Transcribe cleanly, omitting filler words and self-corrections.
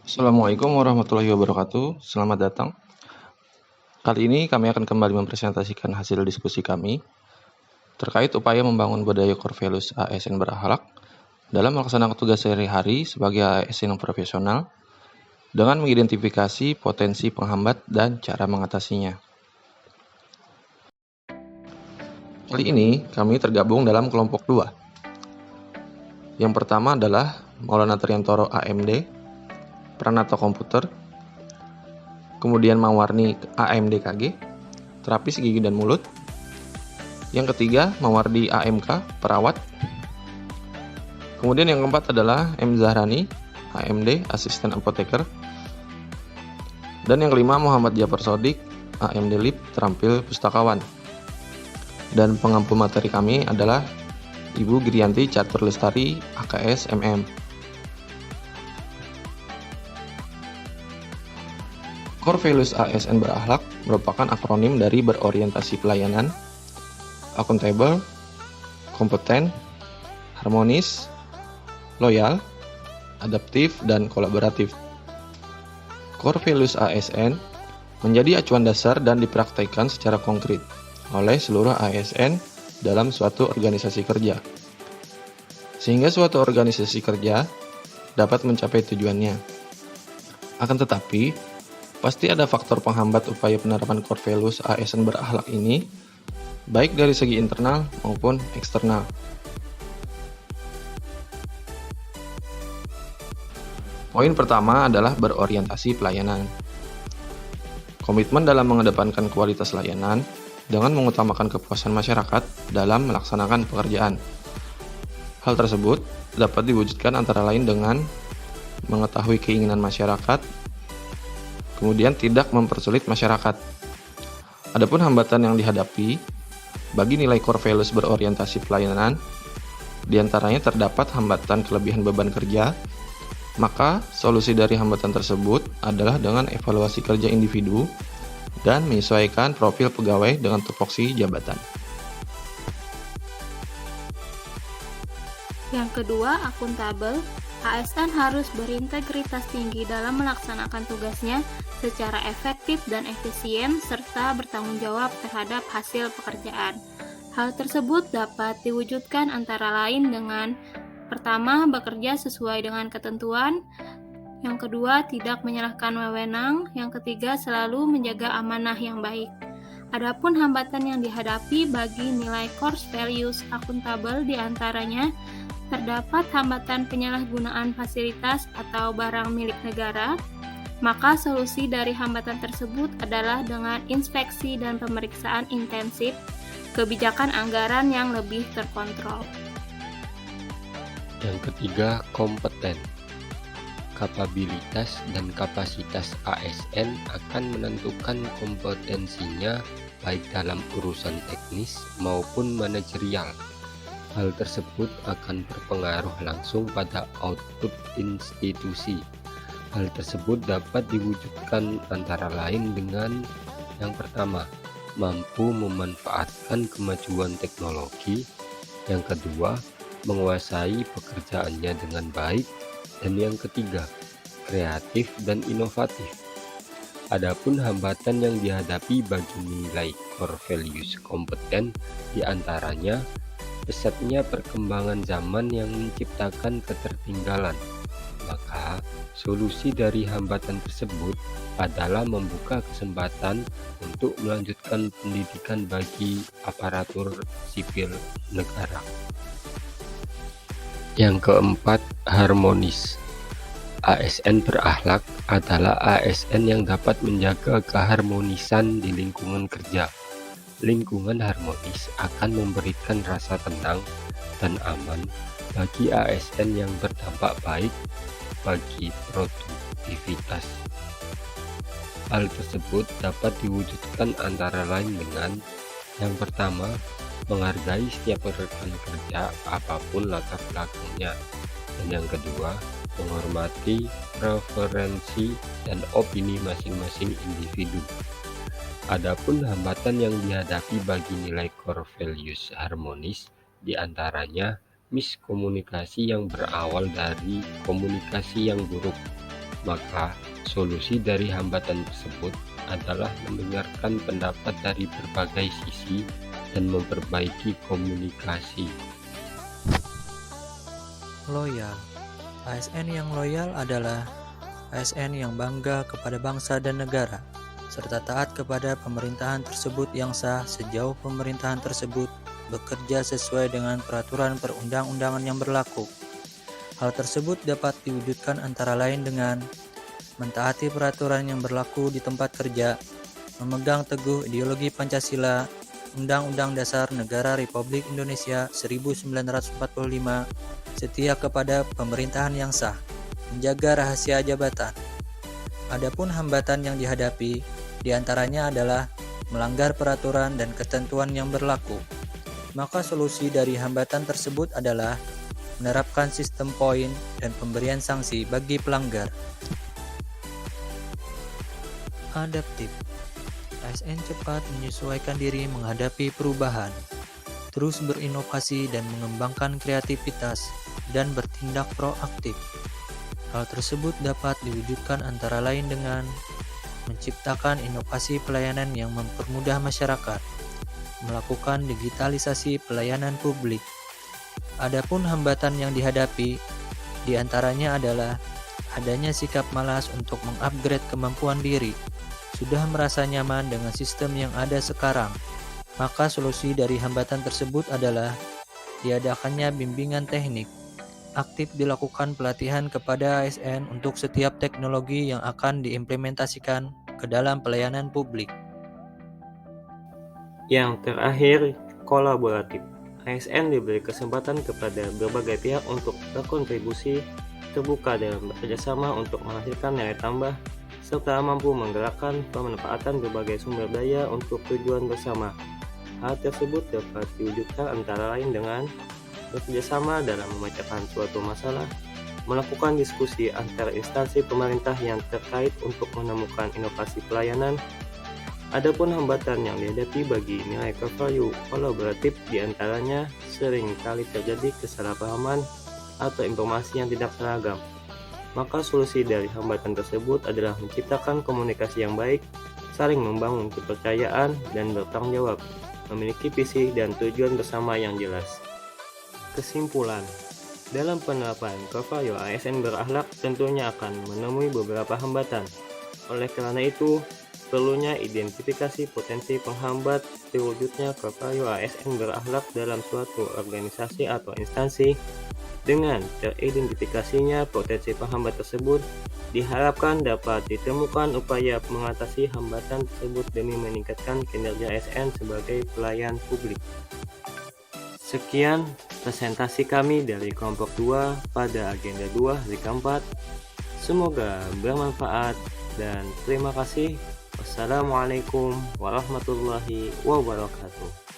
Assalamualaikum warahmatullahi wabarakatuh. Selamat datang. Kali ini kami akan kembali mempresentasikan hasil diskusi kami terkait upaya membangun budaya core values ASN berakhlak dalam melaksanakan tugas sehari-hari sebagai ASN yang profesional dengan mengidentifikasi potensi penghambat dan cara mengatasinya. Kali ini kami tergabung dalam kelompok 2. Yang pertama adalah Maulana Triantoro AMD, Pranata Komputer, kemudian Mawarni AMD KG, terapis gigi dan mulut. Yang ketiga, Mawardi AMK, perawat. Kemudian yang keempat adalah M. Zahrani, AMD, asisten apoteker. Dan yang kelima, Muhammad Jafar Sodik, AMD Lip, terampil pustakawan. Dan pengampu materi kami adalah Ibu Girianti Catur Lestari, AKS MM. Core Values ASN berakhlak merupakan akronim dari berorientasi pelayanan, akuntabel, kompeten, harmonis, loyal, adaptif, dan kolaboratif. Core Values ASN menjadi acuan dasar dan dipraktikkan secara konkret oleh seluruh ASN dalam suatu organisasi kerja, sehingga suatu organisasi kerja dapat mencapai tujuannya. Akan tetapi, pasti ada faktor penghambat upaya penerapan core values ASN berakhlak ini, baik dari segi internal maupun eksternal. Poin pertama adalah berorientasi pelayanan. Komitmen dalam mengedepankan kualitas layanan dengan mengutamakan kepuasan masyarakat dalam melaksanakan pekerjaan. Hal tersebut dapat diwujudkan antara lain dengan mengetahui keinginan masyarakat, kemudian tidak mempersulit masyarakat. Adapun hambatan yang dihadapi bagi nilai core values berorientasi pelayanan, diantaranya terdapat hambatan kelebihan beban kerja, maka solusi dari hambatan tersebut adalah dengan evaluasi kerja individu dan menyesuaikan profil pegawai dengan tupoksi jabatan. Yang kedua, akuntabel. ASN harus berintegritas tinggi dalam melaksanakan tugasnya secara efektif dan efisien serta bertanggung jawab terhadap hasil pekerjaan. Hal tersebut dapat diwujudkan antara lain dengan pertama, bekerja sesuai dengan ketentuan. Yang kedua, tidak menyalahkan wewenang. Yang ketiga, selalu menjaga amanah yang baik. Adapun hambatan yang dihadapi bagi nilai core values akuntabel diantaranya terdapat hambatan penyalahgunaan fasilitas atau barang milik negara, maka solusi dari hambatan tersebut adalah dengan inspeksi dan pemeriksaan intensif, kebijakan anggaran yang lebih terkontrol. Yang ketiga, kompeten. Kapabilitas dan kapasitas ASN akan menentukan kompetensinya baik dalam urusan teknis maupun manajerial. Hal tersebut akan berpengaruh langsung pada output institusi. Hal tersebut dapat diwujudkan antara lain dengan yang pertama, mampu memanfaatkan kemajuan teknologi. Yang kedua, menguasai pekerjaannya dengan baik. Dan yang ketiga, kreatif dan inovatif. Adapun hambatan yang dihadapi bagi nilai core values kompeten diantaranya pesatnya perkembangan zaman yang menciptakan ketertinggalan. Maka, solusi dari hambatan tersebut adalah membuka kesempatan untuk melanjutkan pendidikan bagi aparatur sipil negara. Yang keempat, harmonis. ASN berakhlak adalah ASN yang dapat menjaga keharmonisan di lingkungan kerja. Lingkungan harmonis akan memberikan rasa tenang dan aman bagi ASN yang berdampak baik bagi produktivitas. Hal tersebut dapat diwujudkan antara lain dengan yang pertama, menghargai setiap rekan kerja apapun latar belakangnya, dan yang kedua, menghormati preferensi dan opini masing-masing individu. Adapun hambatan yang dihadapi bagi nilai core values harmonis diantaranya miskomunikasi yang berawal dari komunikasi yang buruk, Maka, solusi dari hambatan tersebut adalah mendengarkan pendapat dari berbagai sisi dan memperbaiki komunikasi. Loyal. ASN yang loyal adalah ASN yang bangga kepada bangsa dan negara, serta taat kepada pemerintahan tersebut yang sah sejauh pemerintahan tersebut bekerja sesuai dengan peraturan perundang-undangan yang berlaku. Hal tersebut dapat diwujudkan antara lain dengan mentaati peraturan yang berlaku di tempat kerja, memegang teguh ideologi Pancasila, Undang-Undang Dasar Negara Republik Indonesia 1945, setia kepada pemerintahan yang sah, menjaga rahasia jabatan. Adapun hambatan yang dihadapi, diantaranya adalah melanggar peraturan dan ketentuan yang berlaku. Maka solusi dari hambatan tersebut adalah menerapkan sistem poin dan pemberian sanksi bagi pelanggar. Adaptif. ASN cepat menyesuaikan diri menghadapi perubahan, terus berinovasi dan mengembangkan kreativitas, dan bertindak proaktif. Hal tersebut dapat diwujudkan antara lain dengan menciptakan inovasi pelayanan yang mempermudah masyarakat, melakukan digitalisasi pelayanan publik. Adapun hambatan yang dihadapi, diantaranya adalah adanya sikap malas untuk mengupgrade kemampuan diri, sudah merasa nyaman dengan sistem yang ada sekarang. Maka solusi dari hambatan tersebut adalah diadakannya bimbingan teknik. Aktif dilakukan pelatihan kepada ASN untuk setiap teknologi yang akan diimplementasikan ke dalam pelayanan publik. Yang terakhir, kolaboratif. ASN diberi kesempatan kepada berbagai pihak untuk berkontribusi, terbuka dalam bekerjasama untuk menghasilkan nilai tambah, serta mampu menggerakkan pemanfaatan berbagai sumber daya untuk tujuan bersama. Hal tersebut dapat diwujudkan antara lain dengan bekerjasama dalam memecahkan suatu masalah, melakukan diskusi antar instansi pemerintah yang terkait untuk menemukan inovasi pelayanan. Adapun hambatan yang dihadapi bagi nilai core value kolaboratif diantaranya sering kali terjadi kesalahpahaman atau informasi yang tidak seragam. Maka solusi dari hambatan tersebut adalah menciptakan komunikasi yang baik, saling membangun kepercayaan, dan bertanggung jawab, memiliki visi dan tujuan bersama yang jelas. Kesimpulan, dalam penerapan core value ASN berakhlak tentunya akan menemui beberapa hambatan. Oleh karena itu, perlunya identifikasi potensi penghambat terwujudnya core value ASN berakhlak dalam suatu organisasi atau instansi. Dengan teridentifikasinya potensi penghambat tersebut, diharapkan dapat ditemukan upaya mengatasi hambatan tersebut demi meningkatkan kinerja ASN sebagai pelayan publik. Sekian presentasi kami dari kelompok 2 pada agenda 2 hari keempat. Semoga bermanfaat dan terima kasih. Wassalamualaikum warahmatullahi wabarakatuh.